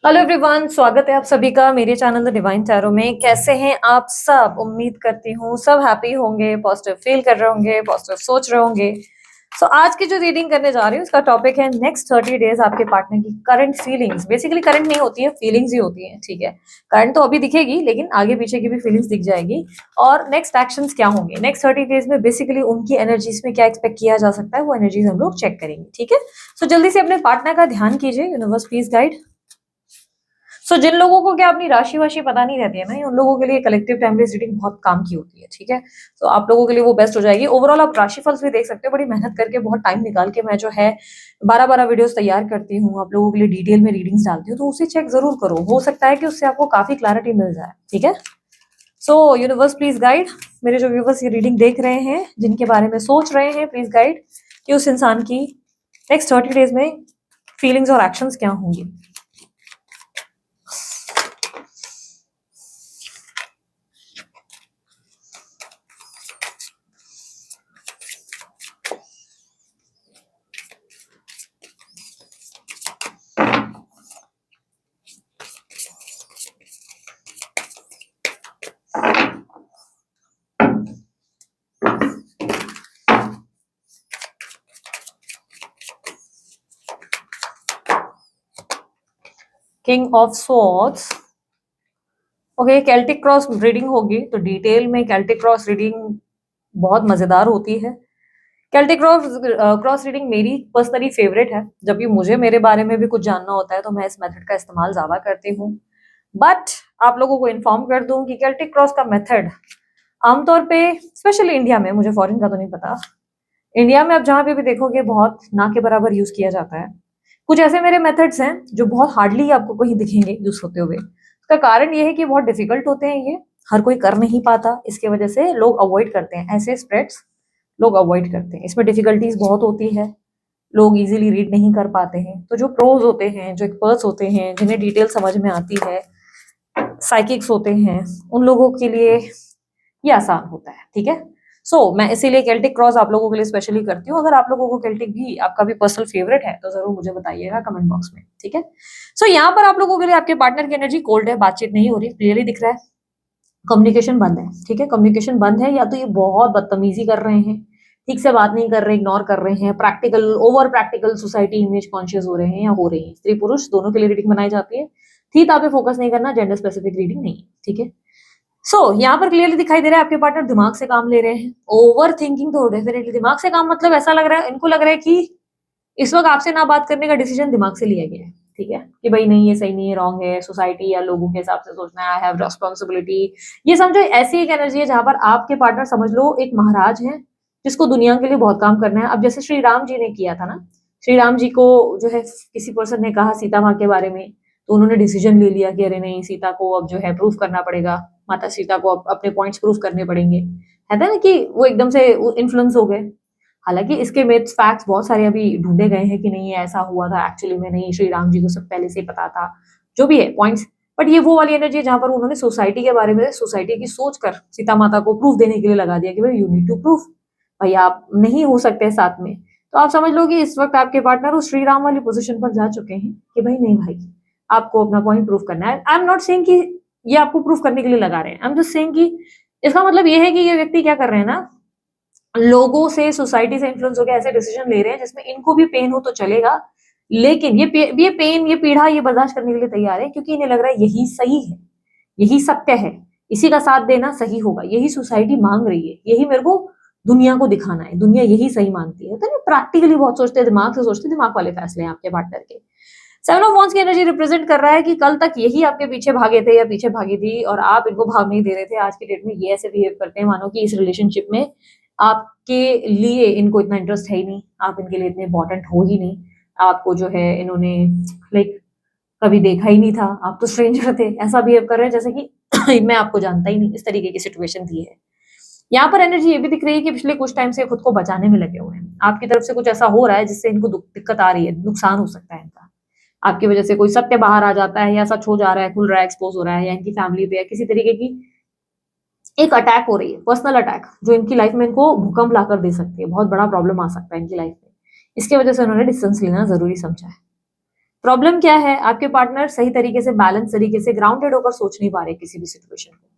Hello everyone, स्वागत है आप सभी का मेरे चैनल द डिवाइन टैरो में। कैसे हैं आप सब? उम्मीद करती हूँ सब हैप्पी होंगे, पॉजिटिव फील कर रहे होंगे, पॉजिटिव सोच रहे होंगे। आज की जो रीडिंग करने जा रही हूँ उसका टॉपिक है नेक्स्ट 30 डेज आपके पार्टनर की करंट फीलिंग्स। बेसिकली करंट नहीं होती है, फीलिंग्स ही होती है, ठीक है। करंट तो अभी दिखेगी लेकिन आगे पीछे की भी फीलिंग्स दिख जाएगी। और नेक्स्ट एक्शंस क्या होंगे नेक्स्ट 30 डेज में, बेसिकली उनकी एनर्जीज में क्या एक्सपेक्ट किया जा सकता है, वो एनर्जीज हम लोग चेक करेंगे, ठीक है। जल्दी से अपने पार्टनर का ध्यान कीजिए। Universe please guide. जिन लोगों को क्या अपनी राशि वाशि पता नहीं रहती है ना, उन लोगों के लिए कलेक्टिव टाइमलेस रीडिंग बहुत काम की होती है, ठीक है। आप लोगों के लिए वो बेस्ट हो जाएगी। ओवरऑल आप राशिफल भी देख सकते हो। बड़ी मेहनत करके बहुत टाइम निकाल के मैं जो है 12-12 वीडियोस तैयार करती हूँ, आप लोगों के लिए डिटेल में रीडिंग्स डालती हूँ, तो उसे चेक जरूर करो। हो सकता है कि उससे आपको काफी क्लैरिटी मिल जाए, ठीक है। Universe please guide. मेरे जो व्यूवर्स ये रीडिंग देख रहे हैं, जिनके बारे में सोच रहे हैं, प्लीज गाइड कि उस इंसान की नेक्स्ट 30 डेज में फीलिंग्स और एक्शंस क्या होंगी। King of swords. Okay, Celtic cross reading होगी तो डिटेल में कैल्टिक क्रॉस रीडिंग बहुत मजेदार होती है। कैल्टिक क्रॉस क्रॉस रीडिंग मेरी पर्सनली फेवरेट है। जब भी मुझे मेरे बारे में भी कुछ जानना होता है तो मैं इस मेथड का इस्तेमाल ज्यादा करती हूँ। बट आप लोगों को इन्फॉर्म कर दूं कि कैल्टिक क्रॉस का मेथड आमतौर पे, स्पेशली इंडिया में, मुझे फॉरेन का तो नहीं पता, इंडिया में आप जहां पे भी देखोगे बहुत ना के बराबर यूज किया जाता है। कुछ ऐसे मेरे मेथड्स हैं जो बहुत हार्डली आपको कहीं दिखेंगे यूज होते हुए। उसका कारण ये है कि बहुत डिफिकल्ट होते हैं, ये हर कोई कर नहीं पाता। इसके वजह से लोग अवॉइड करते हैं, ऐसे स्प्रेड्स लोग अवॉइड करते हैं। इसमें डिफिकल्टीज बहुत होती है, लोग इजीली रीड नहीं कर पाते हैं। तो जो प्रोज होते हैं, जो एक्सपर्ट्स होते हैं, जिन्हें डिटेल समझ में आती है, साइकिक्स होते हैं, उन लोगों के लिए ये आसान होता है, ठीक है। मैं इसीलिए केल्टिक क्रॉस आप लोगों के लिए स्पेशली करती हूँ। अगर आप लोगों को केल्टिक भी आपका भी पर्सनल फेवरेट है तो जरूर मुझे बताइएगा कमेंट बॉक्स में, ठीक है। यहाँ पर आप लोगों के लिए आपके पार्टनर की एनर्जी कोल्ड है, बातचीत नहीं हो रही, क्लियरली दिख रहा है। कम्युनिकेशन बंद है, ठीक है। कम्युनिकेशन बंद है, या तो ये बहुत बदतमीजी कर रहे हैं, ठीक से बात नहीं कर रहे, इग्नोर कर रहे हैं, practical over practical society image conscious हो रहे हैं या हो रही है। स्त्री पुरुष दोनों के लिए रीडिंग बनाई जाती है। थीटा पे फोकस नहीं करना, जेंडर स्पेसिफिक रीडिंग नहीं है, ठीक है। यहाँ पर क्लियरली दिखाई दे रहा है आपके पार्टनर दिमाग से काम ले रहे हैं। ओवर थिंकिंग तो डेफिनेटली दिमाग से काम, मतलब ऐसा लग रहा है, इनको लग रहा है कि इस वक्त आपसे ना बात करने का डिसीजन दिमाग से लिया गया है, ठीक है। कि भाई नहीं, ये सही नहीं है, रॉन्ग है, सोसाइटी या लोगों के हिसाब से सोचना है, आई हैव रिस्पॉन्सिबिलिटी। ये समझो ऐसी एक एनर्जी है जहां पर आपके पार्टनर समझ लो एक महाराज है जिसको दुनिया के लिए बहुत काम करना है। अब जैसे श्री राम जी ने किया था ना, श्री राम जी को जो है किसी पर्सन ने कहा सीता माँ के बारे में, तो उन्होंने डिसीजन ले लिया कि अरे नहीं, सीता को अब जो है प्रूफ करना पड़ेगा, माता सीता को अब अपने पॉइंट्स प्रूफ करने पड़ेंगे, है ना, कि वो एकदम से इन्फ्लुएंस हो गए। हालांकि इसके मिथ्स फैक्ट्स बहुत सारे अभी ढूंढे गए हैं कि नहीं ये ऐसा हुआ था, एक्चुअली में नहीं, श्री राम जी को सब पहले से ही पता था, जो भी है पॉइंट्स। बट ये वो वाली एनर्जी है जहां पर उन्होंने सोसाइटी के बारे में, सोसाइटी की सोच कर सीता माता को प्रूफ देने के लिए लगा दिया कि भाई यू नीड टू प्रूफ, भाई आप नहीं हो सकते साथ में। तो आप समझ लो कि इस वक्त आपके पार्टनर उस श्री राम वाली पोजिशन पर जा चुके हैं कि भाई नहीं भाई, आपको अपना पॉइंट प्रूफ करना है। आई एम नॉट सेइंग कि ये आपको प्रूफ करने के लिए लगा रहे हैं, आई एम जस्ट सेइंग कि इसका मतलब ये है कि ये व्यक्ति क्या कर रहे हैं ना, लोगों से, सोसाइटी से इन्फ्लुएंस होकर ऐसे डिसीजन ले रहे हैं जिसमें इनको भी पेन हो तो चलेगा, लेकिन ये पेन, ये पीड़ा, ये बर्दाश्त करने के लिए तैयार है, क्योंकि इन्हें लग रहा है यही सही है, यही सत्य है, इसी का साथ देना सही होगा, यही सोसाइटी मांग रही है, यही मेरे को दुनिया को दिखाना है, दुनिया यही सही मानती है। तो नहीं, प्रैक्टिकली बहुत सोचते हैं, दिमाग से सोचते हैं, दिमाग वाले फैसले हैं आपके पार्टनर के। सेवन ऑफ वॉन्ड्स की एनर्जी रिप्रेजेंट कर रहा है कि कल तक यही आपके पीछे भागे थे या पीछे भागी थी और आप इनको भाग नहीं दे रहे थे। आज की डेट में ये ऐसे बिहेव करते हैं मानो कि इस रिलेशनशिप में आपके लिए इनको इतना इंटरेस्ट है ही नहीं, आप इनके लिए इतने इंपॉर्टेंट हो ही नहीं। आपको जो है इन्होंने लाइक कभी देखा ही नहीं था, आप तो स्ट्रेंजर थे, ऐसा बिहेव कर रहे हैं जैसे कि मैं आपको जानता ही नहीं, इस तरीके की सिचुएशन थी है। यहाँ पर एनर्जी ये भी दिख रही है कि पिछले कुछ टाइम से खुद को बचाने में लगे हुए हैं। आपकी तरफ से कुछ ऐसा हो रहा है जिससे इनको दिक्कत आ रही है, नुकसान हो सकता है इनका, आपकी वजह से कोई सत्य बाहर आ जाता है या सच हो जा रहा है, खुल रहा है, एक्सपोज हो रहा है, या इनकी फैमिली पे या किसी तरीके की एक अटैक हो रही है, पर्सनल अटैक, जो इनकी लाइफ में इनको भूकंप लाकर दे सकती है, बहुत बड़ा प्रॉब्लम आ सकता है इनकी लाइफ में। इसकी वजह से उन्होंने डिस्टेंस लेना जरूरी समझा है। प्रॉब्लम क्या है, आपके पार्टनर सही तरीके से, बैलेंस तरीके से, ग्राउंडेड होकर सोच नहीं पा रहे किसी भी सिचुएशन को।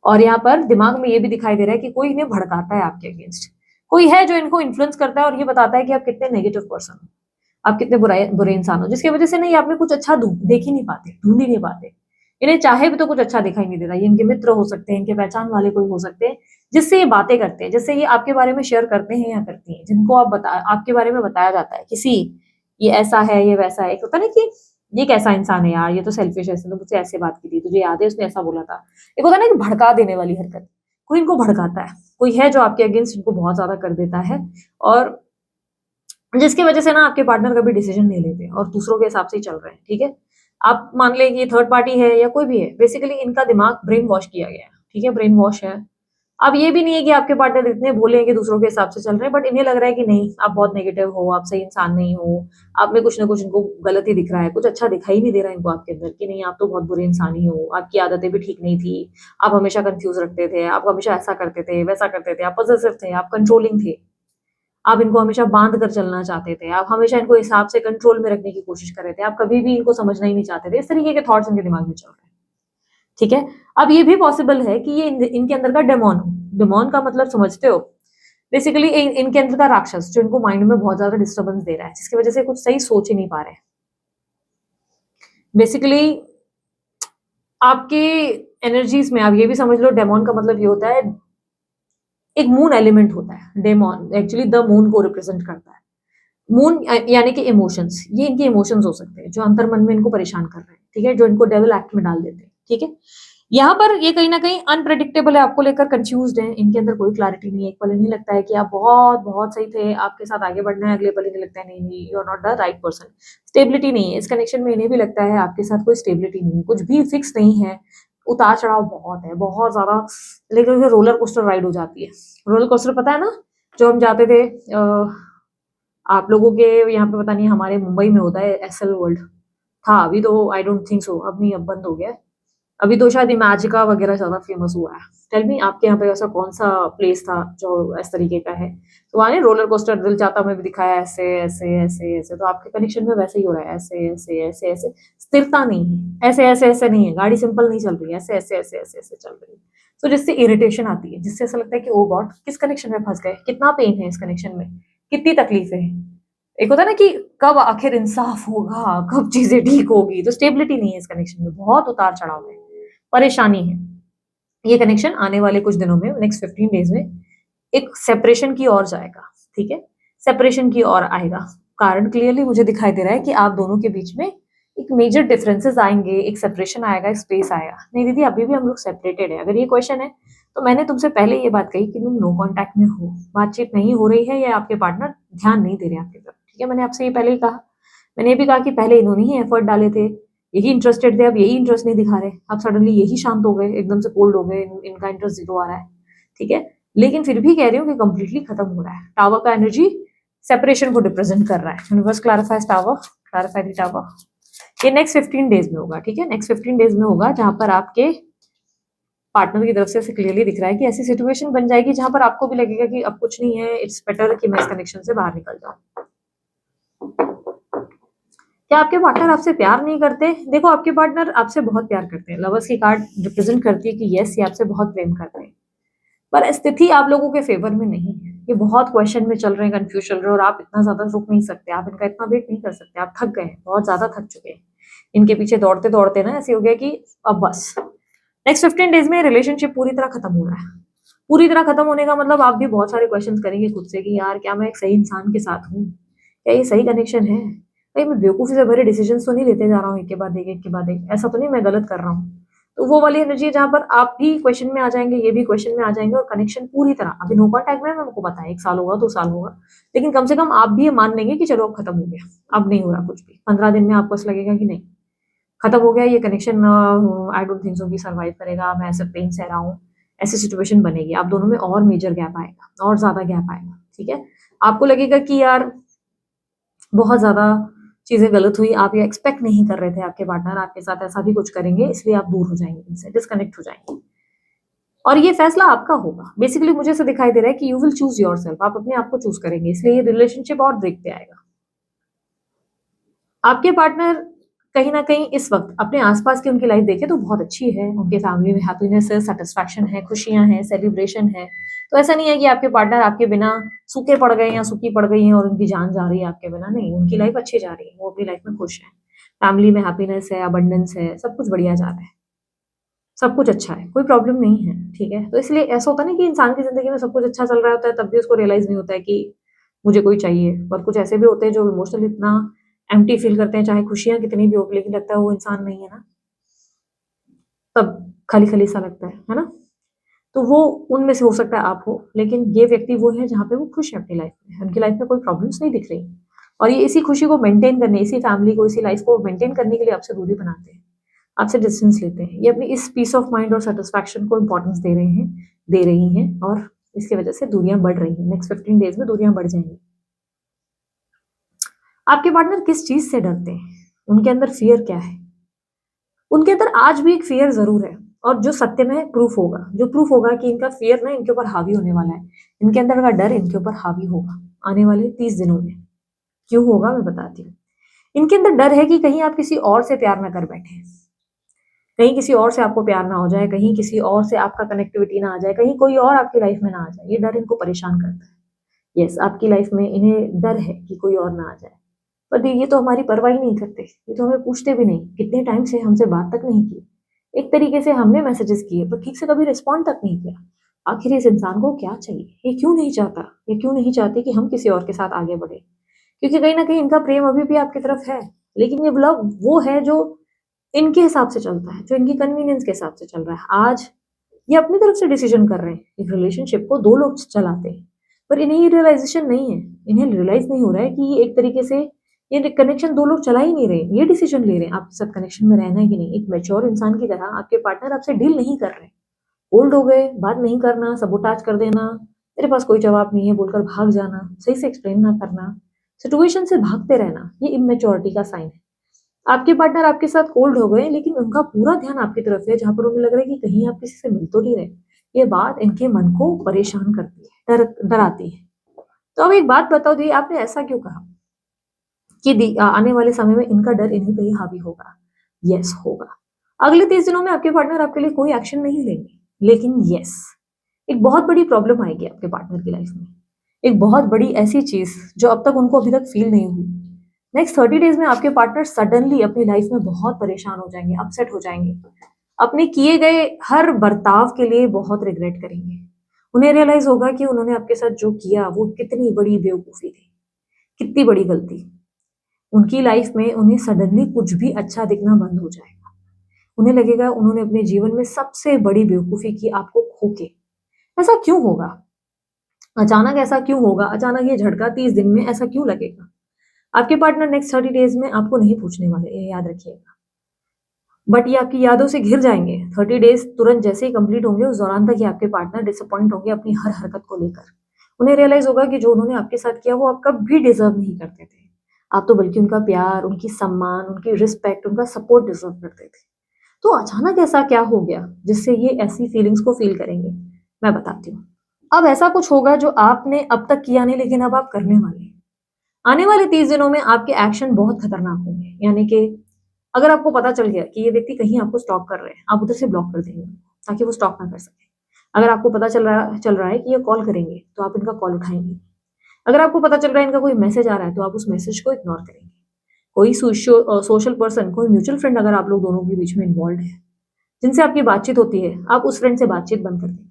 और यहाँ पर दिमाग में ये भी दिखाई दे रहा है कि कोई इन्हें भड़काता है आपके अगेंस्ट, कोई है जो इनको इन्फ्लुएंस करता है और ये बताता है कि आप कितने नेगेटिव पर्सन हो, आप कितने बुरे इंसान हो, जिसकी वजह से नहीं आप में कुछ अच्छा देख ही नहीं पाते, ढूंढ ही नहीं पाते। इन्हें चाहे भी तो कुछ अच्छा दिखाई नहीं देता। ये इनके मित्र हो सकते हैं, इनके पहचान वाले कोई हो सकते हैं, जिससे ये बातें करते हैं, जिससे ये आपके बारे में शेयर करते हैं या करती हैं, जिनको आपके बारे में बताया जाता है किसी, ये ऐसा है, ये वैसा है। एक होता नहीं कि ये कैसा इंसान है यार, ये तो सेल्फिश है, इसने तो मुझसे ऐसे बात की थी, तुझे याद है उसने ऐसा बोला था। एक होता ना कि भड़का देने वाली हरकत, कोई इनको भड़काता है, कोई है जो आपके अगेंस्ट इनको बहुत ज्यादा कर देता है, और जिसकी वजह से ना आपके पार्टनर कभी डिसीजन नहीं लेते और दूसरों के हिसाब से ही चल रहे हैं। ठीक है, आप मान लें कि थर्ड पार्टी है या कोई भी है, बेसिकली इनका दिमाग ब्रेन वॉश किया गया है। ठीक है, ब्रेन वॉश है। अब ये भी नहीं है कि आपके पार्टनर इतने भोले हैं कि दूसरों के हिसाब से चल रहे हैं, बट इन्हें लग रहा है कि नहीं, आप बहुत नेगेटिव हो, आप सही इंसान नहीं हो, आप में कुछ ना कुछ इनको गलत ही दिख रहा है, कुछ अच्छा दिखाई नहीं दे रहा है इनको आपके अंदर, कि नहीं आप तो बहुत बुरे इंसान ही हो, आपकी आदतें भी ठीक नहीं थी, आप हमेशा कंफ्यूज रखते थे, आप हमेशा ऐसा करते थे, वैसा करते थे, आप पॉजिटिव थे, आप कंट्रोलिंग थे, आप इनको हमेशा बांध कर चलना चाहते थे, आप हमेशा इनको हिसाब से कंट्रोल में रखने की कोशिश कर रहे थे, आप कभी भी इनको समझना ही नहीं चाहते थे। इस तरीके के थॉट्स इनके दिमाग में चल रहे हैं। ठीक है, अब ये भी पॉसिबल है कि ये इनके अंदर का डेमोन हो। डेमोन का मतलब समझते हो, बेसिकली इनके अंदर का राक्षस जो इनको माइंड में बहुत ज्यादा डिस्टर्बेंस दे रहा है, जिसकी वजह से कुछ सही सोच ही नहीं पा रहे। बेसिकली आपके एनर्जीज में आप ये भी समझ लो, डेमोन का मतलब ये होता है, एक मून एलिमेंट होता है। डेमोन एक्चुअली द मून को रिप्रेजेंट करता है। मून यानी कि इमोशंस, ये इनके इमोशंस हो सकते हैं जो अंतर मन में इनको परेशान कर रहे हैं। ठीक है, जो इनको डेविल एक्ट में डाल देते हैं। ठीक है, यहाँ पर ये कहीं ना कहीं अनप्रेडिक्टेबल है, आपको लेकर कंफ्यूज्ड है, इनके अंदर कोई क्लैरिटी नहीं है। एक पल इन्हें लगता है कि आप बहुत बहुत सही थे, आपके साथ आगे बढ़ना है, अगले पल इन्हें लगता है नहीं नहीं, you are not the right person. Stability नहीं है इस कनेक्शन में, इन्हें भी लगता है आपके साथ कोई स्टेबिलिटी नहीं है, कुछ भी फिक्स नहीं है, उतार चढ़ाव बहुत है, बहुत ज्यादा। लेकिन रोलर कोस्टर राइड हो जाती है। रोलर कोस्टर पता है ना, जो हम जाते थे, आप लोगों के यहाँ पे पता नहीं, हमारे मुंबई में होता है एसएल वर्ल्ड, था अभी तो, आई डोंट थिंक सो, अब नहीं, अब बंद हो गया है। अभी तो शायद इमेजिका वगैरह ज्यादा फेमस हुआ है। टेल मी, आपके यहाँ पे ऐसा कौन सा प्लेस था जो इस तरीके का है? तो वहाँ रोलर कोस्टर दिल चाहता में भी दिखाया, ऐसे ऐसे ऐसे ऐसे, तो आपके कनेक्शन में वैसे ही हो रहा है, ऐसे ऐसे ऐसे ऐसे। स्थिरता नहीं है, ऐसे ऐसे ऐसे नहीं है, गाड़ी सिंपल नहीं चल रही है, ऐसे ऐसे ऐसे ऐसे ऐसे चल रही है। तो जिससे इरिटेशन आती है, जिससे ऐसा लगता है कि ओ गॉड, किस कनेक्शन में फंस गए, कितना पेन है इस कनेक्शन में, कितनी तकलीफें हैं। एक होता है ना कि कब आखिर इंसाफ होगा, कब चीजें ठीक होगी। तो स्टेबिलिटी नहीं है इस कनेक्शन में, बहुत उतार चढ़ाव है, परेशानी है। ये कनेक्शन आने वाले कुछ दिनों में, नेक्स्ट 15 डेज में एक सेपरेशन की ओर जाएगा। ठीक है, सेपरेशन की ओर आएगा। कारण क्लियरली मुझे दिखाई दे रहा है कि आप दोनों के बीच में एक मेजर डिफरेंसेस आएंगे, एक सेपरेशन आएगा, एक स्पेस आएगा। नहीं दीदी, अभी भी हम लोग सेपरेटेड है, अगर ये क्वेश्चन है तो मैंने तुमसे पहले ये बात कही कि तुम नो कॉन्टैक्ट में हो, बातचीत नहीं हो रही है, या आपके पार्टनर ध्यान नहीं दे रहे आपकी तरफ। ठीक है, मैंने आपसे ये पहले ही कहा। मैंने ये भी कहा कि पहले इन्होंने ही एफर्ट डाले थे, यही इंटरेस्टेड थे, अब यही इंटरेस्ट नहीं दिखा रहे, अब सडनली यही शांत हो गए, एकदम से कोल्ड हो गए, इनका इंटरेस्ट जीरो आ रहा है। ठीक है, लेकिन फिर भी कह रही हूँ कि कंप्लीटली खत्म हो रहा है। टावर का एनर्जी सेपरेशन को रिप्रेजेंट कर रहा है। Universe clarifies tower, clarify the tower. ये नेक्स्ट 15 डेज में होगा। ठीक है, नेक्स्ट 15 डेज में होगा, जहां पर आपके पार्टनर की तरफ से क्लियरली दिख रहा है कि ऐसी सिचुएशन बन जाएगी जहां पर आपको भी लगेगा कि अब कुछ नहीं है, इट्स बेटर कि मैं इस कनेक्शन से बाहर निकल जाऊं। क्या आपके पार्टनर आपसे प्यार नहीं करते? देखो, आपके पार्टनर आपसे बहुत प्यार करते हैं। लवर्स की कार्ड रिप्रेजेंट करती है कि यस, ये आपसे बहुत प्रेम करते हैं, पर स्थिति आप लोगों के फेवर में नहीं है। ये बहुत क्वेश्चन में चल रहे हैं, कंफ्यूज चल रहे हैं, और आप इतना ज्यादा रुक नहीं सकते, आप इनका इतना वेट नहीं कर सकते, आप थक गए हैं, बहुत ज्यादा थक चुके हैं इनके पीछे दौड़ते दौड़ते ना। ऐसे हो गया कि अब बस नेक्स्ट 15 डेज में रिलेशनशिप पूरी तरह खत्म हो रहा है। पूरी तरह खत्म होने का मतलब आप भी बहुत सारे क्वेश्चन करेंगे खुद से कि यार, क्या मैं एक सही इंसान के साथ हूँ? क्या ये सही कनेक्शन है? कहीं मैं बेवकूफी से भरे डिसीजन तो नहीं लेते जा रहा हूँ, एक के बाद एक के बाद एक, ऐसा तो नहीं मैं गलत कर रहा हूँ? तो वो वाली एनर्जी है जहां पर आप भी क्वेश्चन में आ जाएंगे, ये भी क्वेश्चन में आ जाएंगे, और कनेक्शन पूरी तरह, अभी नो कॉन्टैक्ट में हमको पता है 1 साल होगा, 2 साल होगा, लेकिन कम से कम आप भी ये मान लेंगे कि चलो अब खत्म हो गया, अब नहीं हो रहा कुछ भी। 15 दिन में आपको ऐसा लगेगा कि नहीं, खत्म हो गया ये connection, I don't think so कि सर्वाइव करेगा, मैं ऐसे पेन सह रहा हूँ, ऐसी सिचुएशन बनेगी। आप दोनों में और मेजर गैप आएगा, और ज्यादा गैप आएगा। ठीक है, आपको लगेगा कि यार बहुत ज्यादा चीजें गलत हुई, आप ये एक्सपेक्ट नहीं कर रहे थे आपके पार्टनर आपके साथ ऐसा भी कुछ करेंगे, इसलिए आप दूर हो जाएंगे, इनसे डिस्कनेक्ट हो जाएंगे, और ये फैसला आपका होगा। बेसिकली मुझे ऐसा दिखाई दे रहा है कि you will choose your self, आप अपने आप को चूज करेंगे, इसलिए ये रिलेशनशिप और ब्रेक पे आएगा। आपके पार्टनर कहीं न कहीं इस वक़्त अपने आस-पास की उनकी लाइफ़ देखें तो बहुत अच्छी है, उनके फैमिली में हैप्पीनेस है, सैटिस्फैक्शन है, खुशियाँ हैं, सेलिब्रेशन है। तो ऐसा नहीं है कि आपके पार्टनर आपके बिना सूखे पड़ गए या सूखी पड़ गई हैं और उनकी जान जा रही है आपके बिना, नहीं, उनकी लाइफ़ अच्छी जा रही है, वो अपनी लाइफ़ में खुश हैं। फैमिली में हैप्पीनेस है, अबंडेंस है, सब कुछ बढ़िया जा रहा है, सब कुछ अच्छा है, कोई प्रॉब्लम नहीं है, ठीक है? तो इसलिए ऐसा होता है ना कि इंसान की ज़िंदगी में सब कुछ अच्छा चल रहा होता है, तब भी उसको रियलाइज़ नहीं होता है कि मुझे कोई चाहिए, और कुछ ऐसे भी होते हैं जो इमोशनली इतना एम्प्टी फ़ील करते हैं, चाहे खुशियाँ कितनी भी हो, लेकिन लगता है वो इंसान नहीं है ना, तब खाली-खाली सा लगता है ना? तो वो उनमें से हो सकता है आप हो, लेकिन ये व्यक्ति वो है जहाँ पे वो खुश है अपनी लाइफ़ में, उनकी लाइफ़ में कोई प्रॉब्लम्स नहीं दिख रही, और ये इसी खुशी को मेंटेन करने, इसी फैमिली को, इसी लाइफ़ को मेंटेन करने के लिए आपसे दूरी बनाते हैं, आपसे डिस्टेंस लेते हैं। ये अपनी इस पीस ऑफ माइंड और सैटिस्फैक्शन को इम्पोर्टेंस दे रही हैं, और इसकी वजह से दूरियाँ बढ़ रही हैं। नेक्स्ट 15 डेज़ में दूरियाँ बढ़ जाएँगी। आपके पार्टनर किस चीज़ से डरते हैं? उनके अंदर फ़ियर क्या है? उनके अंदर आज भी एक फ़ियर ज़रूर है, और जो सत्य में प्रूफ़ होगा कि इनका फ़ियर ना इनके ऊपर हावी होने वाला है। इनके अंदर का डर इनके ऊपर हावी होगा, आने वाले 30 दिनों में। क्यों होगा मैं बताती हूँ। इनके अंदर डर है कि कहीं आप किसी और से प्यार ना कर बैठें। कहीं किसी और से आपको प्यार ना हो जाए, कहीं किसी और से आपका कनेक्टिविटी ना आ जाए, कहीं कोई और आपकी लाइफ़ में ना आ जाए। ये डर इनको परेशान करता है। यस, आपकी लाइफ़ में इन्हें डर है कि कोई और ना आ जाए। पर ये तो हमारी परवाह ही नहीं करते, ये तो हमें पूछते भी नहीं, कितने टाइम से हमसे बात तक नहीं की। एक तरीके से हमने मैसेजेस किए पर ठीक से कभी रिस्पॉन्ड तक नहीं किया। आखिर इस इंसान को क्या चाहिए? ये क्यों नहीं चाहता? ये क्यों नहीं चाहती कि हम किसी और के साथ आगे बढ़ें? क्योंकि कहीं न कहीं इनका प्रेम अभी भी आपकी तरफ है, लेकिन ये लव वो है जो इनके हिसाब से चलता है, जो इनकी कन्वीनियंस के हिसाब से चल रहा है। आज ये अपनी तरफ से डिसीजन कर रहे हैं। एक रिलेशनशिप को 2 लोग चलाते हैं, पर इन्हें ये रियलाइज़ेशन नहीं है। इन्हें रियलाइज़ नहीं हो रहा है कि ये एक तरीके से ये कनेक्शन 2 लोग चला ही नहीं रहे। ये डिसीजन ले रहे हैं आपके साथ कनेक्शन में रहना है कि नहीं। एक मैच्योर इंसान की तरह आपके पार्टनर आपसे डील नहीं कर रहे हैं। ओल्ड हो गए, बात नहीं करना, सबोटाज कर देना, तेरे पास कोई जवाब नहीं है बोलकर भाग जाना, सही से एक्सप्लेन ना करना, सिचुएशन से भागते रहना, ये इमैच्योरिटी का साइन है। आपके पार्टनर आपके साथ कोल्ड हो गए, लेकिन उनका पूरा ध्यान आपकी तरफ है, जहाँ पर उन्हें लग रहा है कि कहीं आप किसी से मिल तो नहीं रहे। ये बात इनके मन को परेशान करती है, डराती है। तो अब एक बात बताओ दी, आपने ऐसा क्यों कहा कि आने वाले समय में इनका डर इन्हीं पे ही हावी होगा? यस, होगा। अगले 30 दिनों में आपके पार्टनर आपके लिए कोई एक्शन नहीं लेंगे, लेकिन यस, एक बहुत बड़ी प्रॉब्लम आएगी आपके पार्टनर की लाइफ में। एक बहुत बड़ी ऐसी चीज़ जो अब तक उनको अभी तक फ़ील नहीं हुई। नेक्स्ट 30 डेज़ में आपके पार्टनर सडनली अपनी लाइफ में बहुत परेशान हो जाएँगे, अपसेट हो जाएँगे। अपने किए गए हर बर्ताव के लिए बहुत रिग्रेट करेंगे। उन्हें रियलाइज़ होगा कि उन्होंने आपके साथ जो किया वो कितनी बड़ी बेवकूफ़ी थी, कितनी बड़ी गलती। उनकी लाइफ में उन्हें सडनली कुछ भी अच्छा दिखना बंद हो जाएगा। उन्हें लगेगा उन्होंने अपने जीवन में सबसे बड़ी बेवकूफ़ी की आपको खो के। ऐसा क्यों होगा? अचानक ऐसा क्यों होगा? अचानक ये झटका 30 दिन में ऐसा क्यों लगेगा? आपके पार्टनर नेक्स्ट 30 डेज़ में आपको नहीं पूछने वाले, ये याद रखिएगा। बट ये आपकी यादों से घिर जाएँगे। 30 डेज़ तुरंत जैसे ही कंप्लीट होंगे, उस दौरान तक ये आपके पार्टनर डिसअपॉइंट होंगे अपनी हर हरकत को लेकर। उन्हें रियलाइज़ होगा कि जो उन्होंने आपके साथ किया, वो आप कभी डिज़र्व नहीं करते थे। आप तो बल्कि उनका प्यार, उनकी सम्मान, उनकी रिस्पेक्ट, उनका सपोर्ट डिज़र्व करते थे। तो अचानक ऐसा क्या हो गया, जिससे ये ऐसी फीलिंग्स को फ़ील करेंगे? मैं बताती हूँ। अब ऐसा कुछ होगा जो आपने अब तक किया नहीं, लेकिन अब आप करने वाले हैं। आने वाले 30 दिनों में आपके एक्शन बहुत खतरनाक होंगे। यानी कि अगर आपको पता चल गया कि ये व्यक्ति कहीं आपको स्टॉक कर रहे हैं, आप उधर से ब्लॉक कर देंगे ताकि वो स्टॉक ना कर सके। अगर आपको पता चल रहा है कि ये कॉल करेंगे, तो आप इनका कॉल उठाएँगे। अगर आपको पता चल रहा है इनका कोई मैसेज आ रहा है, तो आप उस मैसेज को इग्नोर करेंगे। कोई सोशल पर्सन, कोई म्यूचुअल फ्रेंड अगर आप लोग दोनों के बीच में इन्वॉल्वड है, जिनसे आपकी बातचीत होती है, आप उस फ्रेंड से बातचीत बंद कर देंगे।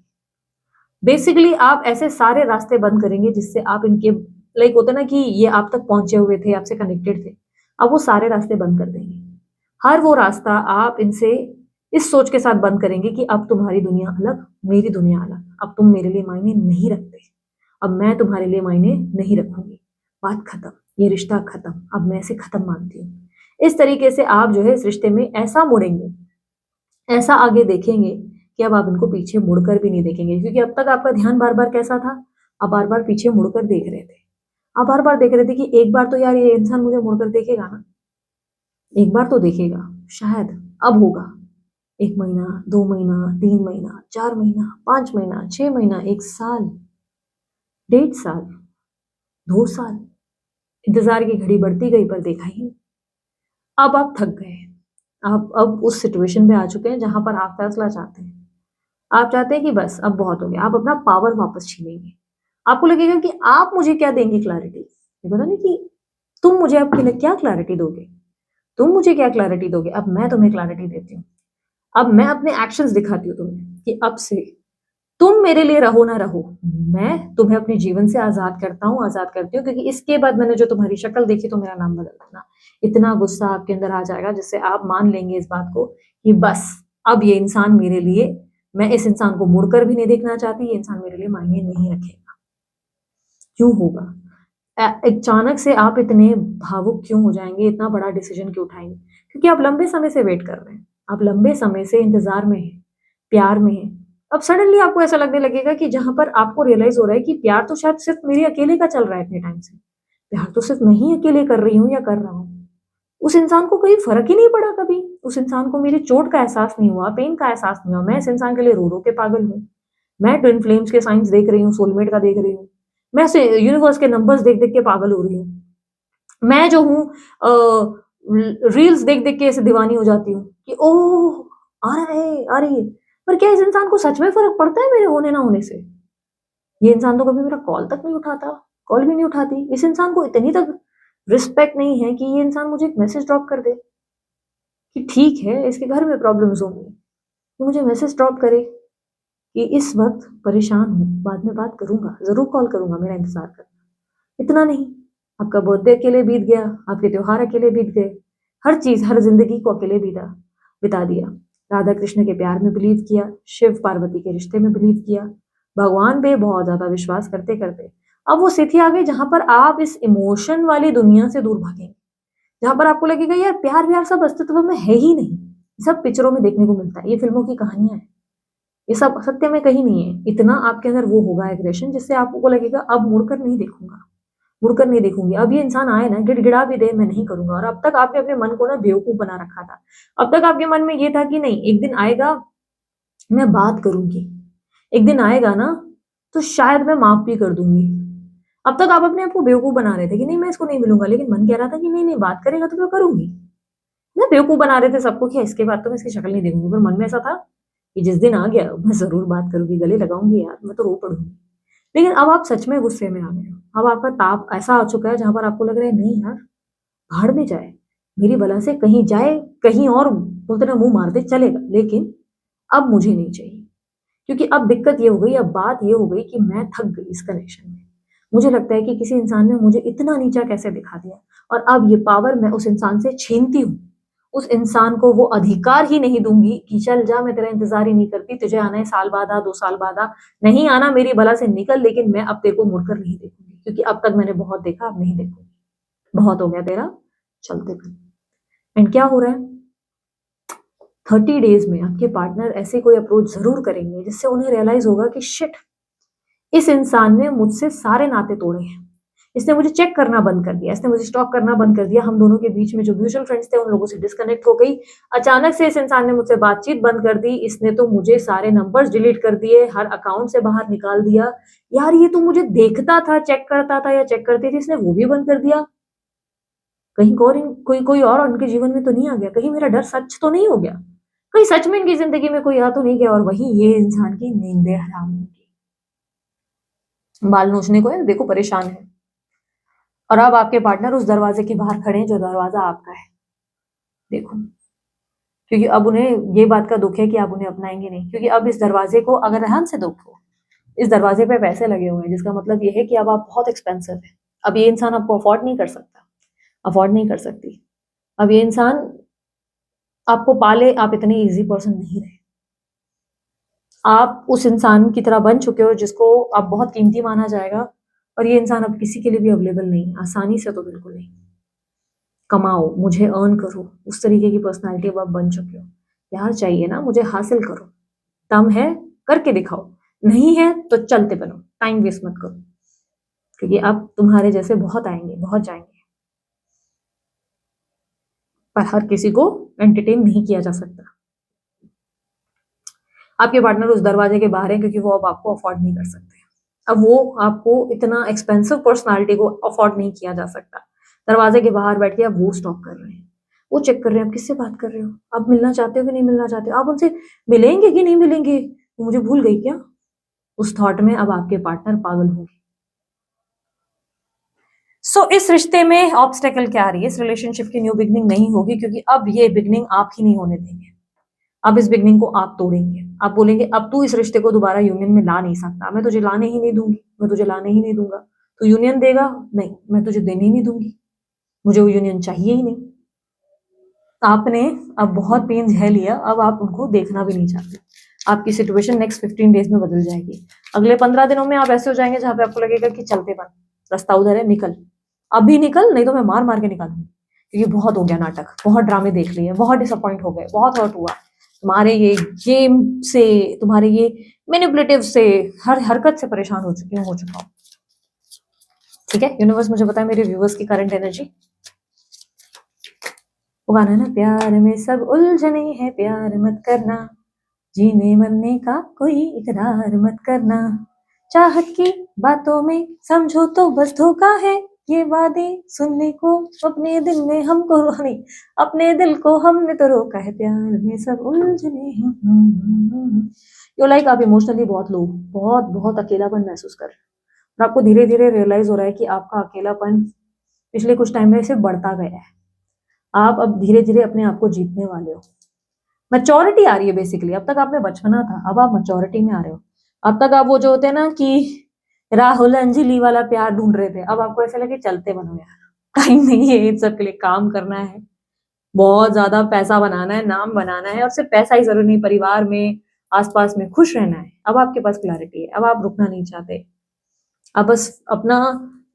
बेसिकली आप ऐसे सारे रास्ते बंद करेंगे जिससे आप इनके लाइक होता है ना कि ये आप तक पहुँचे हुए थे, आपसे कनेक्टेड थे। आप वो सारे रास्ते बंद कर देंगे। हर वो रास्ता आप इनसे इस सोच के साथ बंद करेंगे कि अब तुम्हारी दुनिया अलग, मेरी दुनिया अलग। अब तुम मेरे लिए मायने नहीं रखते। अब मैं तुम्हारे लिए मायने नहीं रखूँगी। बात खत्म, ये रिश्ता खत्म, अब मैं इसे खत्म मानती हूँ। इस तरीके से आप जो है इस रिश्ते में ऐसा मुड़ेंगे, ऐसा आगे देखेंगे कि अब आप इनको पीछे मुड़कर भी नहीं देखेंगे, क्योंकि अब तक आपका ध्यान बार-बार कैसा था? आप बार-बार पीछे मुड़कर देख रहे थे। आप बार-बार देख रहे थे कि एक बार तो यार ये इंसान मुझे मुड़कर देखेगा ना, एक बार तो देखेगा, शायद अब होगा। 1 महीना, 2 महीना, 3 महीना, 4 महीना, 5 महीना, 6 महीना, 1 साल, 1.5 साल, 2 साल, इंतज़ार की घड़ी बढ़ती गई पर देखा ही नहीं। अब आप थक गए, आप अब उस सिचुएशन पे आ चुके हैं जहां पर आप फैसला चाहते हैं। आप चाहते हैं कि बस अब बहुत हो गया, आप अपना पावर वापस छीनेंगे। आपको लगेगा कि आप मुझे क्या देंगे क्लैरिटी, ये पता नहीं कि तुम मुझे अब क्या क्लैरिटी दोगे, तुम मुझे क्या क्लैरिटी दोगे, अब मैं तुम्हें क्लैरिटी देती हूँ। अब मैं अपने एक्शंस दिखाती हूँ तुम्हें कि अब से तुम मेरे लिए रहो ना रहो, मैं तुम्हें अपने जीवन से आजाद करता हूँ, आजाद करती हूँ, क्योंकि इसके बाद मैंने जो तुम्हारी शक्ल देखी तो मेरा नाम बदल देना। इतना गुस्सा आपके अंदर आ जाएगा जिससे आप मान लेंगे इस बात को कि बस अब ये इंसान मेरे लिए, मैं इस इंसान को मुड़कर भी नहीं देखना चाहती, ये इंसान मेरे लिए मायने नहीं रखेगा। क्यों होगा? अचानक से आप इतने भावुक क्यों हो जाएंगे, इतना बड़ा डिसीजन क्यों उठाएंगे? क्योंकि आप लंबे समय से वेट कर रहे हैं, आप लंबे समय से इंतजार में हैं, प्यार में हैं। अब सडनली आपको ऐसा लगने लगेगा कि जहां पर आपको रियलाइज हो रहा है कि प्यार तो शायद सिर्फ मेरे अकेले का चल रहा है इतने टाइम से, प्यार तो सिर्फ मैं ही अकेले कर रही हूँ या कर रहा हूँ। उस इंसान को कोई फर्क ही नहीं पड़ा कभी, उस इंसान को मेरी चोट का एहसास नहीं हुआ, पेन का एहसास नहीं हुआ। मैं इस इंसान के लिए रो रो के पागल हूँ। मैं ट्विन फ्लेम्स के साइंस देख रही हूँ, सोलमेट का देख रही हूँ। मैं यूनिवर्स के नंबर्स देख देख के पागल हो रही हूँ। मैं जो हूँ रील्स देख देख के ऐसे दीवानी हो जाती हूँ कि ओह आ रहा है, आ रही है। पर क्या इस इंसान को सच में फर्क पड़ता है मेरे होने ना होने से? ये इंसान तो कभी मेरा कॉल तक नहीं उठाता, कॉल भी नहीं उठाती। इस इंसान को इतनी तक रिस्पेक्ट नहीं है कि ये इंसान मुझे एक मैसेज ड्रॉप कर दे कि ठीक है इसके घर में प्रॉब्लम्स होंगी, तो मुझे मैसेज ड्रॉप करे कि इस वक्त परेशान हूँ, बाद में बात करूंगा, जरूर कॉल करूंगा, मेरा इंतजार करना। इतना नहीं, आपका बर्थडे अकेले बीत गया, आपके त्योहार अकेले बीत गए, हर चीज, हर जिंदगी को अकेले बिता दिया। राधा कृष्ण के प्यार में बिलीव किया, शिव पार्वती के रिश्ते में बिलीव किया, भगवान पे बहुत ज्यादा विश्वास करते करते अब वो स्थिति आ गई जहां पर आप इस इमोशन वाली दुनिया से दूर भागेंगे, जहां पर आपको लगेगा यार प्यार व्यार सब अस्तित्व में है ही नहीं, सब पिक्चरों में देखने को मिलता है, ये फिल्मों की कहानियां हैं, ये सब सत्य में कहीं नहीं है। इतना आपके अंदर वो होगा एग्रेशन जिससे आपको लगेगा अब मुड़कर नहीं देखूंगा, मुड़कर नहीं देखूंगी। अब ये इंसान आए ना गिड़गिड़ा भी दे, मैं नहीं करूंगा। और अब तक आपने अपने मन को ना बेवकूफ बना रखा था। अब तक आपके मन में ये था कि नहीं, एक दिन आएगा मैं बात करूंगी, एक दिन आएगा ना तो शायद मैं माफ भी कर दूंगी। अब तक आप अपने आप को बेवकूफ बना रहे थे कि नहीं मैं इसको नहीं मिलूंगा, लेकिन मन कह रहा था कि नहीं नहीं बात करेगा तो मैं करूंगी। मैं बेवकूफ बना रहे थे सबको कि इसके बाद तो मैं इसकी शक्ल नहीं देखूंगी, पर मन में ऐसा था कि जिस दिन आ गया मैं जरूर बात करूंगी, गले लगाऊंगी यार, मैं तो रो पड़ूंगी। लेकिन अब आप सच में गुस्से में आ गए हो, अब आपका ताप ऐसा आ चुका है जहां पर आपको लग रहा है नहीं यार, भाड़ में जाए, मेरी बला से कहीं जाए, कहीं और बोलते ना मुंह मार दे चलेगा, लेकिन अब मुझे नहीं चाहिए। क्योंकि अब दिक्कत ये हो गई, अब बात ये हो गई कि मैं थक गई इस कनेक्शन में। मुझे लगता है कि किसी इंसान ने मुझे इतना नीचा कैसे दिखा दिया, और अब ये पावर मैं उस इंसान से छीनती हूँ। उस इंसान को वो अधिकार ही नहीं दूंगी कि चल जा, मैं तेरा इंतजार ही नहीं करती, तुझे आना है साल बाद आ, 2 साल बाद आ, नहीं आना मेरी बला से निकल, लेकिन मैं अब तेरे को मुड़कर नहीं देखूंगी, क्योंकि अब तक मैंने बहुत देखा, अब नहीं देखूंगी, बहुत हो गया तेरा चलते फिर। एंड क्या हो रहा है, 30 डेज में आपके पार्टनर ऐसे कोई अप्रोच जरूर करेंगे जिससे उन्हें रियलाइज होगा कि शिट, इस इंसान ने मुझसे सारे नाते तोड़े हैं, इसने मुझे चेक करना बंद कर दिया, इसने मुझे स्टॉक करना बंद कर दिया, हम दोनों के बीच में जो म्यूचुअल फ्रेंड्स थे उन लोगों से डिस्कनेक्ट हो गई। अचानक से इस इंसान ने मुझसे बातचीत बंद कर दी, इसने तो मुझे सारे नंबर्स डिलीट कर दिए, हर अकाउंट से बाहर निकाल दिया। यार ये तो मुझे देखता था, चेक करता था या चेक करती थी, इसने वो भी बंद कर दिया। कहीं कोई कोई और उनके जीवन में तो नहीं आ गया, कहीं मेरा डर सच तो नहीं हो गया, कहीं सच में इनकी जिंदगी में कोई आ तो नहीं गया, और वही ये इंसान की नींदें हराम होगी। बाल नोचने को है, देखो परेशान है। और अब आपके पार्टनर उस दरवाजे के बाहर खड़े हैं जो दरवाजा आपका है, देखो। क्योंकि अब उन्हें ये बात का दुख है कि आप उन्हें अपनाएंगे नहीं, क्योंकि अब इस दरवाजे को अगर ध्यान से देखो, इस दरवाजे पे पैसे लगे हुए हैं, जिसका मतलब ये है कि अब आप बहुत एक्सपेंसिव है। अब ये इंसान आपको अफोर्ड नहीं कर सकता, अफोर्ड नहीं कर सकती। अब ये इंसान आपको पाले, आप इतने इजी पर्सन नहीं रहे, आप उस इंसान की तरह बन चुके हो जिसको अब बहुत कीमती माना जाएगा। और ये इंसान अब किसी के लिए भी अवेलेबल नहीं, आसानी से तो बिल्कुल नहीं। कमाओ, मुझे अर्न करो, उस तरीके की पर्सनालिटी अब आप बन चुके हो। प्यार चाहिए ना, मुझे हासिल करो, दम है करके दिखाओ, नहीं है तो चलते बनो, टाइम वेस्ट मत करो, क्योंकि अब तुम्हारे जैसे बहुत आएंगे, बहुत जाएंगे, पर हर किसी को एंटरटेन नहीं किया जा सकता। आपके पार्टनर उस दरवाजे के बाहर है क्योंकि वो अब आपको अफोर्ड नहीं कर सकते, अब वो आपको इतना एक्सपेंसिव पर्सनालिटी को अफोर्ड नहीं किया जा सकता। दरवाजे के बाहर बैठ के अब वो स्टॉप कर रहे हैं। वो चेक कर रहे हैं आप किससे बात कर रहे हो, आप मिलना चाहते हो कि नहीं मिलना चाहते हो, आप उनसे मिलेंगे कि नहीं मिलेंगे, वो मुझे भूल गई क्या, उस थॉट में अब आपके पार्टनर पागल होंगे। सो इस रिश्ते में ऑब्स्टेकल क्या आ रही है, इस रिलेशनशिप की न्यू बिगनिंग नहीं होगी, क्योंकि अब ये बिगनिंग आप ही नहीं होने देंगे। अब इस बिगनिंग को आप तोड़ेंगे, आप बोलेंगे अब तू इस रिश्ते को दोबारा यूनियन में ला नहीं सकता, मैं तुझे लाने ही नहीं दूंगी, मैं तुझे लाने ही नहीं दूंगा, तू यूनियन देगा नहीं, मैं तुझे देने ही नहीं दूंगी, मुझे वो यूनियन चाहिए ही नहीं। आपने अब बहुत पेन झेल लिया, अब आप उनको देखना भी नहीं चाहते। आपकी सिचुएशन नेक्स्ट 15 डेज में बदल जाएगी। अगले 15 दिनों में आप ऐसे हो जाएंगे जहां पे आपको लगेगा कि चलते बन, रास्ता उधर है, निकल, अभी निकल, नहीं तो मैं मार मार के निकालूंगी, क्योंकि बहुत हो गया नाटक, बहुत ड्रामे देख लिए, बहुत डिसअपॉइंट हो गए, बहुत हर्ट हुआ तुम्हारे ये गेम से, तुम्हारे ये मैनिपुलेटिव से, हर हरकत से परेशान हो चुकी हूँ, हो चुका हूँ। ठीक है, यूनिवर्स मुझे बताया मेरे व्यूअर्स की करंट एनर्जी। वो गाना है ना, प्यार में सब उलझने हैं, प्यार मत करना, जीने मरने का कोई इकरार मत करना, चाहत की बातों में समझो तो बस धोखा है, ये वादे सुनने को अपने दिल में हमको नहीं, अपने दिल को हमने तो रोका है, प्यार में सब उलझने हैं। यो लाइक आप इमोशनली बहुत लो, बहुत बहुत अकेलापन महसूस कर रहे हो, और आपको धीरे धीरे रियलाइज हो रहा है कि आपका अकेलापन पिछले कुछ टाइम में से बढ़ता गया है। आप अब धीरे धीरे अपने आप को जीतने वाले हो, मैच्योरिटी आ रही है बेसिकली। अब तक आपने बचपना था, अब आप मैच्योरिटी में आ रहे हो। अब तक आप वो जो होते हैं ना कि राहुल अंजलि वाला प्यार ढूंढ रहे थे, अब आपको ऐसा लगे चलते बनो यार, टाइम नहीं है इन सब के लिए, काम करना है, बहुत ज्यादा पैसा बनाना है, नाम बनाना है, और सिर्फ पैसा ही जरूरी नहीं, परिवार में आसपास में खुश रहना है। अब आपके पास क्लैरिटी है, अब आप रुकना नहीं चाहते, अब बस अपना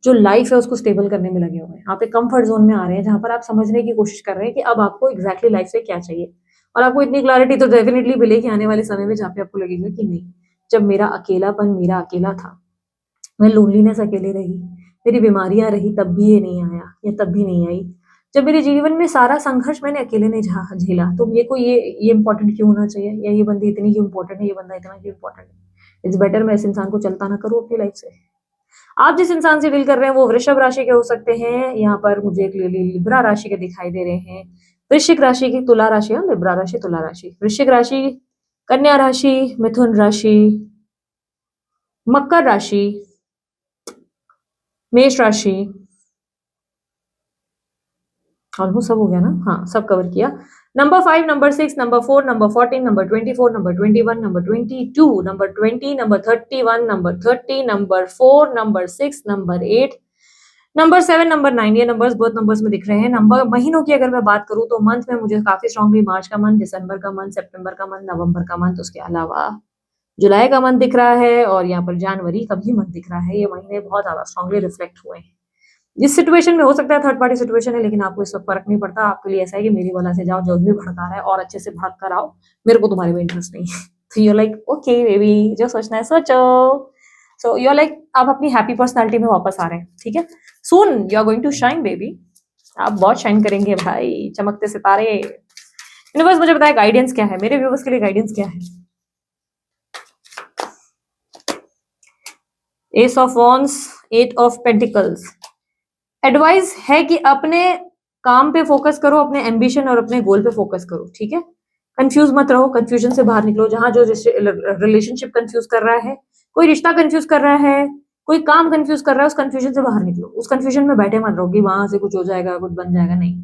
जो लाइफ है उसको स्टेबल करने में लगे हुए हैं। आप एक कंफर्ट जोन में आ रहे हैं जहां पर आप समझने की कोशिश कर रहे हैं कि अब आपको एग्जैक्टली लाइफ से क्या चाहिए, और आपको इतनी क्लैरिटी तो डेफिनेटली मिलेगी आने वाले समय में, जहाँ पे आपको लगेगा कि नहीं, जब मेरा अकेलापन मेरा अकेला था, मैं लोनलीनेस अकेले रही, मेरी बीमारियां रही, तब भी ये नहीं आया, या तब भी नहीं आई, जब मेरे जीवन में सारा संघर्ष मैंने अकेले नहीं झेला, तो ये कोई ये इंपॉर्टेंट क्यों होना चाहिए, या ये बंदी इतनी क्यों इंपॉर्टेंट है, ये बंदा इतना क्यों इंपॉर्टेंट है। इट्स बेटर मैं इस इंसान को चलता ना करूँ अपनी लाइफ से। आप जिस इंसान से डील कर रहे हैं वो वृषभ राशि के हो सकते हैं, यहाँ पर मुझे क्लियरली लिब्रा राशि के दिखाई दे रहे हैं, वृश्चिक राशि की, तुला राशि, लिब्रा राशि, तुला राशि, वृश्चिक राशि, कन्या राशि, मिथुन राशि, मकर राशि, मेष राशि, ऑलमोस्ट सब हो गया ना, हाँ सब कवर किया। Number 5, number 6, number 4, number 14, number 24, number 21, number 22, number 20, number 31, number 30, number 4, number 6, number 8, number 7, number 9, ये नंबर्स बर्थ नंबर्स में दिख रहे हैं। नंबर महीनों की अगर मैं बात करूं तो मंथ में मुझे काफी स्ट्रांगली मार्च का मंथ, दिसंबर का मंथ, सितंबर का मंथ, नवंबर का मंथ, उसके अलावा जुलाई का मंथ दिख रहा है, और यहाँ पर जनवरी का भी मंथ दिख रहा है। ये महीने बहुत ज्यादा स्ट्रांगली रिफ्लेक्ट हुए हैं। जिस सिचुएशन में हो सकता है थर्ड पार्टी सिचुएशन है, लेकिन आपको इस वक्त फर्क नहीं पड़ता, आपके लिए ऐसा है कि मेरी वाला से जाओ, जो भी भड़का रहा है और अच्छे से भड़क कर आओ, मेरे को तुम्हारे में इंटरेस्ट नहीं है। तो यू लाइक ओके बेबी, जो सोचना है सोचो। सो यू लाइक आप अपनी हैप्पी पर्सनालिटी में वापस आ रहे हैं। ठीक है, soon you are going to shine baby, आप बहुत शाइन करेंगे भाई, चमकते सितारे। यूनिवर्स मुझे बताया गाइडेंस क्या है, मेरे व्यूवर्स के लिए गाइडेंस क्या है। S of wands, 8 of pentacles, advice है कि अपने काम पे फोकस करो, अपने एम्बिशन और अपने गोल पे फोकस करो। ठीक है, कंफ्यूज मत रहो, कंफ्यूजन से बाहर निकलो। जहां जो रिलेशनशिप कंफ्यूज कर रहा है, कोई रिश्ता कंफ्यूज कर रहा है, कोई काम कंफ्यूज कर रहा है, उस कंफ्यूजन से बाहर निकलो। उस कंफ्यूजन में बैठे मत रहो कि वहां से कुछ हो जाएगा, कुछ बन जाएगा, नहीं।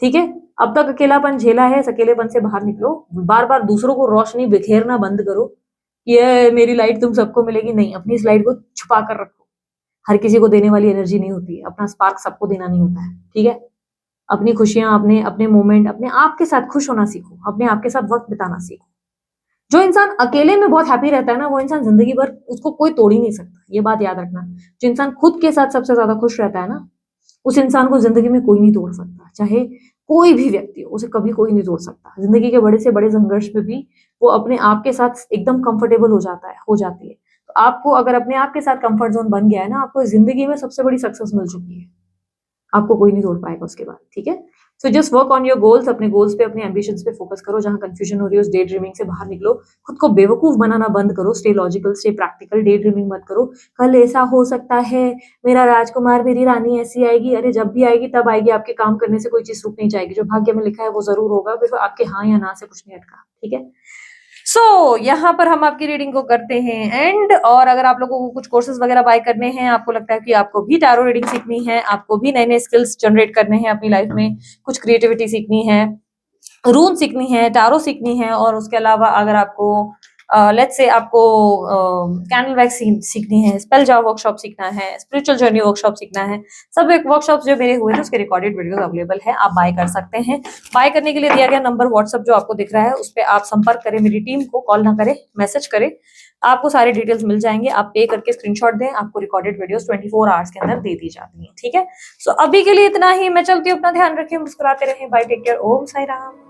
ठीक है, अब तक अकेलापन झेला है, इस अकेलेपन से बाहर निकलो। बार बार दूसरों को रोशनी बिखेरना बंद करो कि ये मेरी लाइट तुम सबको मिलेगी, नहीं, अपनी इस लाइट को छुपा कर रखो। हर किसी को देने वाली एनर्जी नहीं होती है, अपना स्पार्क सबको देना नहीं होता है। ठीक है, अपनी खुशियां, अपने अपने मोमेंट, अपने आप के साथ खुश होना सीखो, अपने आप के साथ वक्त बिताना सीखो। जो इंसान अकेले में बहुत हैप्पी रहता है ना, वो इंसान जिंदगी भर उसको कोई तोड़ ही नहीं सकता, ये बात याद रखना। जो इंसान खुद के साथ सबसे ज्यादा खुश रहता है ना, उस इंसान को जिंदगी में कोई नहीं तोड़ सकता, चाहे कोई भी व्यक्ति हो, उसे कभी कोई नहीं तोड़ सकता। जिंदगी के बड़े से बड़े संघर्ष में भी वो अपने आप के साथ एकदम कंफर्टेबल हो जाता है, हो जाती है। तो आपको अगर अपने आप के साथ कंफर्ट जोन बन गया है ना, आपको जिंदगी में सबसे बड़ी सक्सेस मिल चुकी है, आपको कोई नहीं तोड़ पाएगा उसके बाद। ठीक है, so just work on your goals, अपने गोल्स पे, अपने एम्बिशंस पे फोकस करो। जहां कंफ्यूजन हो रही है उस डे ड्रीमिंग से बाहर निकलो, खुद को बेवकूफ बनाना बंद करो, stay logical, stay practical, day dreaming मत करो। कल ऐसा हो सकता है, मेरा राजकुमार, मेरी रानी ऐसी आएगी, अरे जब भी आएगी तब आएगी, आपके काम करने से कोई चीज रुक नहीं जाएगी, जो भाग्य में लिखा है वो जरूर होगा, फिर आपके हाँ या ना से कुछ नहीं अटका, ठीक है। सो यहाँ पर हम आपकी रीडिंग को करते हैं एंड। और अगर आप लोगों को कुछ कोर्सेज वगैरह बाय करने हैं, आपको लगता है कि आपको भी टैरो रीडिंग सीखनी है, आपको भी नए नए स्किल्स जनरेट करने हैं अपनी लाइफ में, कुछ क्रिएटिविटी सीखनी है, रून सीखनी है, टैरो सीखनी है, और उसके अलावा अगर आपको लेट्स से आपको कैंडल वैक्स सीखनी है, स्पेल जार वर्कशॉप सीखना है, स्पिरिचुअल जर्नी वर्कशॉप सीखना है, सब एक वर्कशॉप जो मेरे हुए थे उसके रिकॉर्डेड वीडियोस अवेलेबल है, आप बाय कर सकते हैं। बाय करने के लिए दिया गया नंबर व्हाट्सएप जो आपको दिख रहा है उस पर आप संपर्क करें, मेरी टीम को कॉल ना करें, मैसेज करें, आपको सारे डिटेल्स मिल जाएंगे। आप पे करके स्क्रीनशॉट दें, आपको रिकॉर्डेड वीडियोस 24 आवर्स के अंदर दे दी जाती हैं, ठीक है। सो अभी के लिए इतना ही, मैं चलती हूँ, अपना ध्यान रखें, मुस्कुराते रहें, बाय, टेक केयर, ओम साई राम।